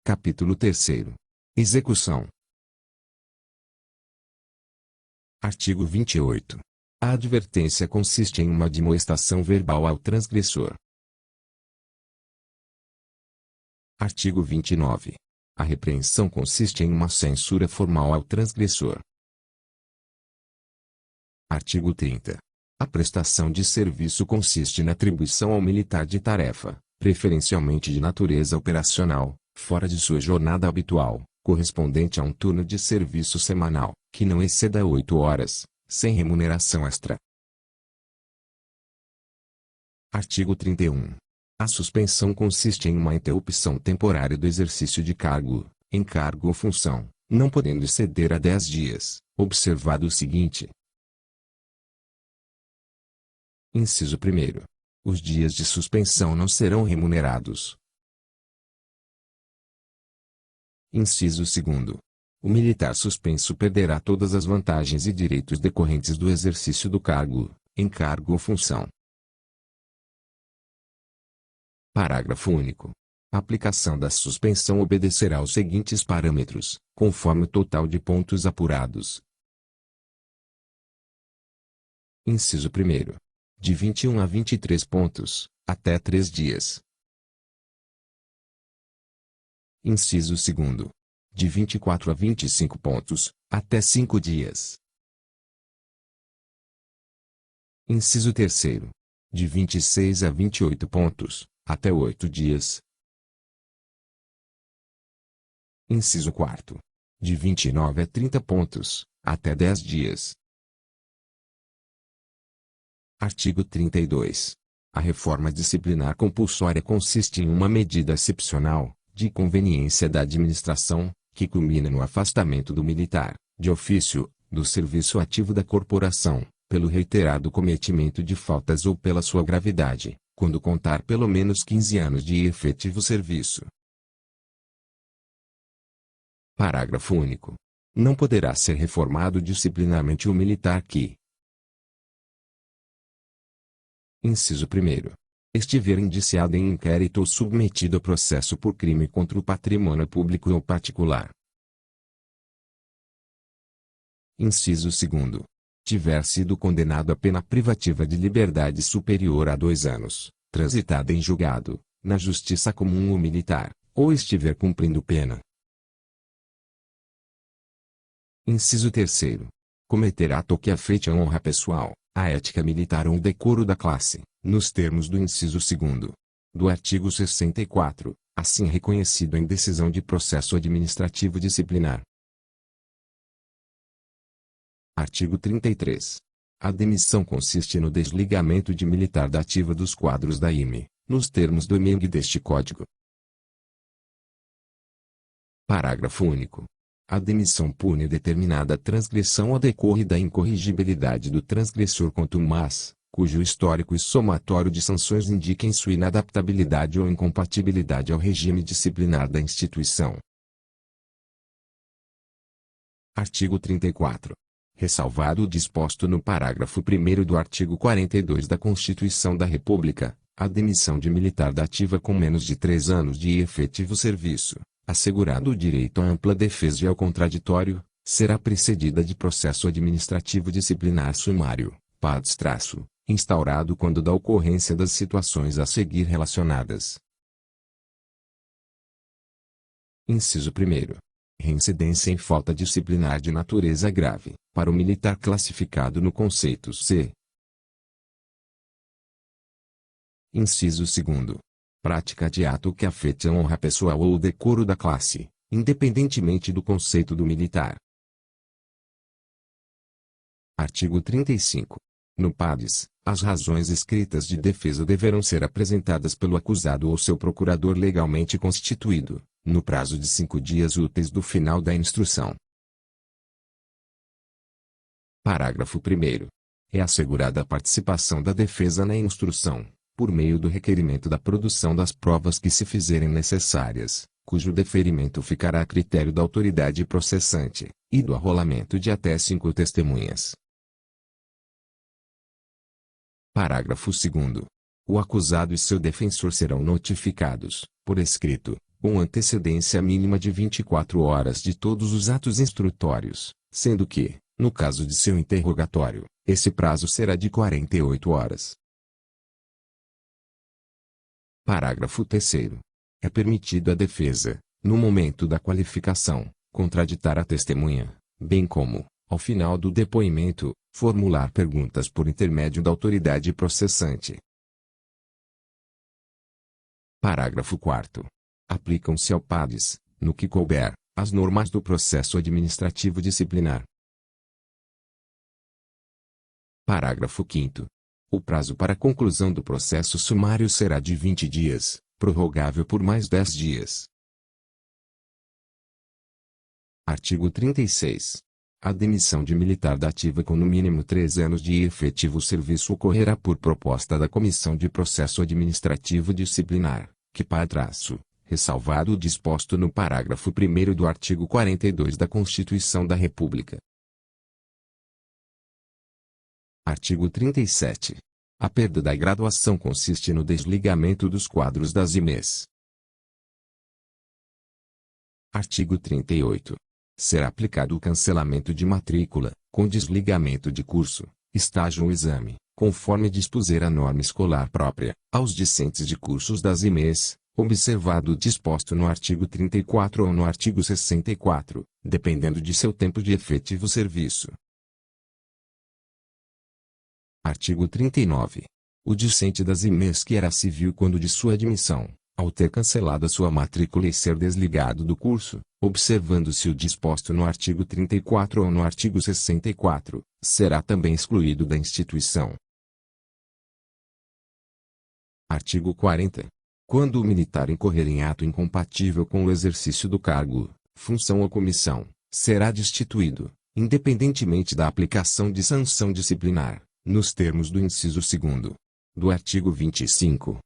Capítulo 3º. Execução. Artigo 28. A advertência consiste em uma admoestação verbal ao transgressor. Artigo 29. A repreensão consiste em uma censura formal ao transgressor. Artigo 30. A prestação de serviço consiste na atribuição ao militar de tarefa, preferencialmente de natureza operacional, fora de sua jornada habitual, correspondente a um turno de serviço semanal, que não exceda 8 horas, sem remuneração extra. Artigo 31. A suspensão consiste em uma interrupção temporária do exercício de cargo, encargo ou função, não podendo exceder a 10 dias, observado o seguinte. Inciso 1º. Os dias de suspensão não serão remunerados. Inciso 2º. O militar suspenso perderá todas as vantagens e direitos decorrentes do exercício do cargo, encargo ou função. Parágrafo único. A aplicação da suspensão obedecerá aos seguintes parâmetros, conforme o total de pontos apurados. Inciso 1º. De 21 a 23 pontos, até 3 dias. Inciso 2º. De 24 a 25 pontos, até 5 dias. Inciso 3º. De 26 a 28 pontos, até 8 dias. Inciso 4º. De 29 a 30 pontos, até 10 dias. Artigo 32. A reforma disciplinar compulsória consiste em uma medida excepcional, de conveniência da administração, que culmina no afastamento do militar, de ofício, do serviço ativo da corporação, pelo reiterado cometimento de faltas ou pela sua gravidade, quando contar pelo menos 15 anos de efetivo serviço. Parágrafo único. Não poderá ser reformado disciplinarmente o militar que: Inciso 1º. Estiver indiciado em inquérito ou submetido a processo por crime contra o patrimônio público ou particular. Inciso 2º. Tiver sido condenado a pena privativa de liberdade superior a 2 anos, transitada em julgado, na justiça comum ou militar, ou estiver cumprindo pena. Inciso 3º. Cometer ato que afete a honra pessoal, a ética militar ou o decoro da classe, nos termos do inciso 2º do artigo 64, assim reconhecido em decisão de processo administrativo disciplinar. Artigo 33. A demissão consiste no desligamento de militar da ativa dos quadros da IME, nos termos do emeng deste Código. Parágrafo único. A demissão pune determinada transgressão ou decorre da incorrigibilidade do transgressor contumaz, cujo histórico e somatório de sanções indiquem sua inadaptabilidade ou incompatibilidade ao regime disciplinar da instituição. Artigo 34. Ressalvado o disposto no parágrafo 1º do artigo 42 da Constituição da República, a demissão de militar da ativa com menos de 3 anos de efetivo serviço, assegurado o direito à ampla defesa e ao contraditório, será precedida de processo administrativo disciplinar sumário, instaurado quando da ocorrência das situações a seguir relacionadas. Inciso 1º. Reincidência em falta disciplinar de natureza grave, para o militar classificado no conceito C. Inciso 2º. Prática de ato que afete a honra pessoal ou o decoro da classe, independentemente do conceito do militar. Artigo 35. No PADES, as razões escritas de defesa deverão ser apresentadas pelo acusado ou seu procurador legalmente constituído, no prazo de 5 dias úteis do final da instrução. Parágrafo 1º. É assegurada a participação da defesa na instrução, por meio do requerimento da produção das provas que se fizerem necessárias, cujo deferimento ficará a critério da autoridade processante, e do arrolamento de até 5 testemunhas. Parágrafo 2º. O acusado e seu defensor serão notificados, por escrito, com antecedência mínima de 24 horas de todos os atos instrutórios, sendo que, no caso de seu interrogatório, esse prazo será de 48 horas. Parágrafo 3º. É permitido à defesa, no momento da qualificação, contraditar a testemunha, bem como, ao final do depoimento, formular perguntas por intermédio da autoridade processante. Parágrafo 4º. Aplicam-se ao PADES, no que couber, as normas do processo administrativo disciplinar. Parágrafo 5º. O prazo para a conclusão do processo sumário será de 20 dias, prorrogável por mais 10 dias. Artigo 36. A demissão de militar da ativa com no mínimo 3 anos de efetivo serviço ocorrerá por proposta da Comissão de Processo Administrativo Disciplinar, que padraço, ressalvado o disposto no parágrafo 1º do artigo 42 da Constituição da República. Artigo 37. A perda da graduação consiste no desligamento dos quadros das IMEs. Artigo 38. Será aplicado o cancelamento de matrícula, com desligamento de curso, estágio ou exame, conforme dispuser a norma escolar própria, aos discentes de cursos das IMEs, observado o disposto no artigo 34 ou no artigo 64, dependendo de seu tempo de efetivo serviço. Artigo 39. O discente das IMEs que era civil quando de sua admissão, ao ter cancelado a sua matrícula e ser desligado do curso, observando-se o disposto no artigo 34 ou no artigo 64, será também excluído da instituição. Artigo 40. Quando o militar incorrer em ato incompatível com o exercício do cargo, função ou comissão, será destituído, independentemente da aplicação de sanção disciplinar, nos termos do inciso 2º do artigo 25.